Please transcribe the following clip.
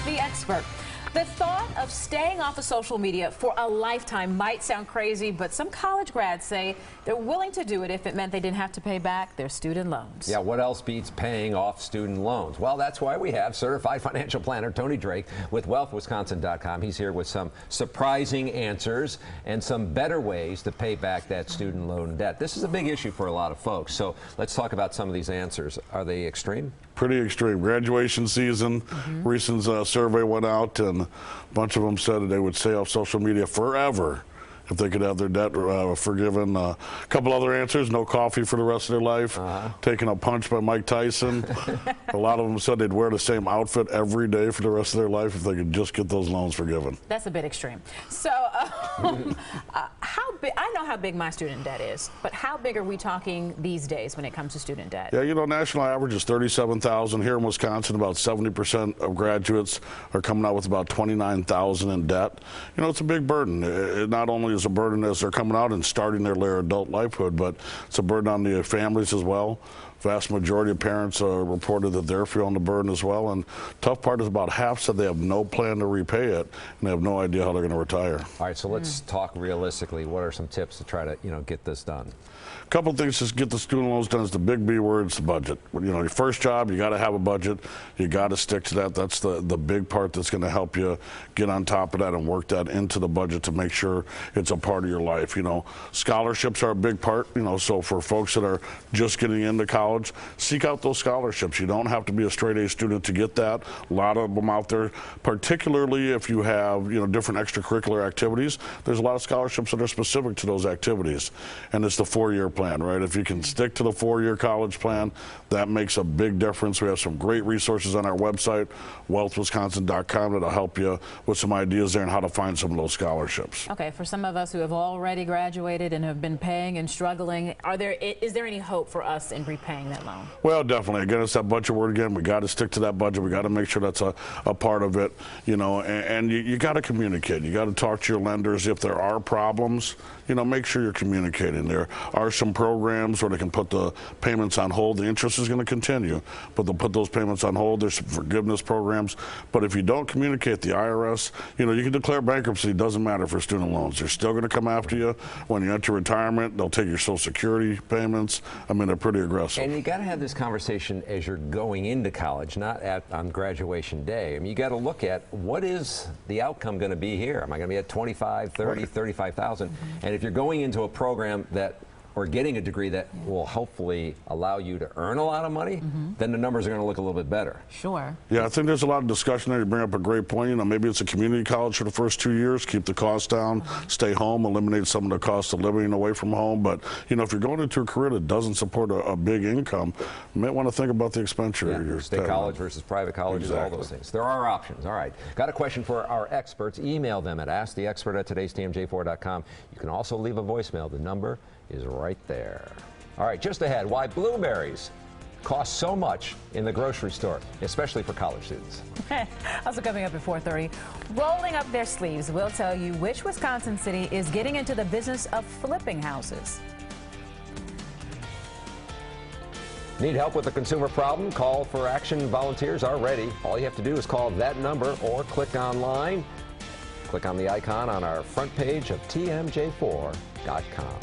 Ask the Expert. The thought of staying off of social media for a lifetime might sound crazy, but some college grads say they're willing to do it if it meant they didn't have to pay back their student loans. Yeah, what else beats paying off student loans? Well, that's why we have certified financial planner Tony Drake with wealthwisconsin.com. He's here with some surprising answers and some better ways to pay back that student loan debt. This is a big issue for a lot of folks, so let's talk about some of these answers. Are they extreme? Pretty extreme. Graduation season, recent survey went out, and a bunch of them said that they would stay off social media forever if they could have their debt forgiven. A couple other answers: no coffee for the rest of their life, taking a punch by Mike Tyson. A lot of them said they'd wear the same outfit every day for the rest of their life if they could just get those loans forgiven. That's a bit extreme. So how big? I know how big my student debt is, but how big are we talking these days when it comes to student debt? Yeah, you know, national average is $37,000. Here in Wisconsin, about 70% of graduates are coming out with about $29,000 in debt. You know, it's a big burden. It not only is a burden as they're coming out and starting their adult lifehood, but it's a burden on the families as well. Vast majority of parents reported that they're feeling the burden as well. And tough part is about half said they have no plan to repay it, and they have no idea how they're going to retire. All right, so let's talk realistically. What are some tips to try to, get this done? A couple things to get the student loans done is the big B word, it's the budget. Your first job, you got to have a budget. You got to stick to that. That's the big part that's going to help you get on top of that and work that into the budget to make sure it's a part of your life. Scholarships are a big part. So for folks that are just getting into college, seek out those scholarships. You don't have to be a straight A student to get that. A lot of them out there, particularly if you have different extracurricular activities. There's a lot of scholarships that are specific to those activities, and it's the four-year plan, right? If you can stick to the four-year college plan, that makes a big difference. We have some great resources on our website, wealthwisconsin.com, that'll help you with some ideas there on how to find some of those scholarships. Okay, for some of us who have already graduated and have been paying and struggling, is there any hope for us in repaying that loan? Well, definitely. Again, it's that budget word again. We got to stick to that budget. We got to make sure that's a part of it, and you got to communicate. You got to talk to your lenders. If there are problems, make sure you're communicating. There are some programs where they can put the payments on hold. The interest is going to continue, but they'll put those payments on hold. There's some forgiveness programs. But if you don't communicate, the IRS, you can declare bankruptcy. It doesn't matter for student loans. They're still going to come after you. When you enter retirement, they'll take your Social Security payments. I mean, they're pretty aggressive. And you got to have this conversation as you're going into college, not on graduation day. I mean, you got to look at what is the outcome going to be here. Am I going to be at 25, 30, 35,000? And if you're going into a program or getting a degree that will hopefully allow you to earn a lot of money, then the numbers are going to look a little bit better. Sure. Yeah, I think there's a lot of discussion there. You bring up a great point. Maybe it's a community college for the first 2 years, keep the costs down, stay home, eliminate some of the cost of living away from home. But, if you're going into a career that doesn't support a big income, you might want to think about the expenditure. Yeah, state college versus private colleges, all those things. There are options. All right. Got a question for our experts? Email them at asktheexpert@today'stmj4.com. You can also leave a voicemail. The number is right there. All right, just ahead, why blueberries cost so much in the grocery store, especially for college students. Also coming up at 4:30, rolling up their sleeves, we'll tell you which Wisconsin city is getting into the business of flipping houses. Need help with a consumer problem? Call for Action volunteers are ready. All you have to do is call that number or click online. Click on the icon on our front page of TMJ4.com.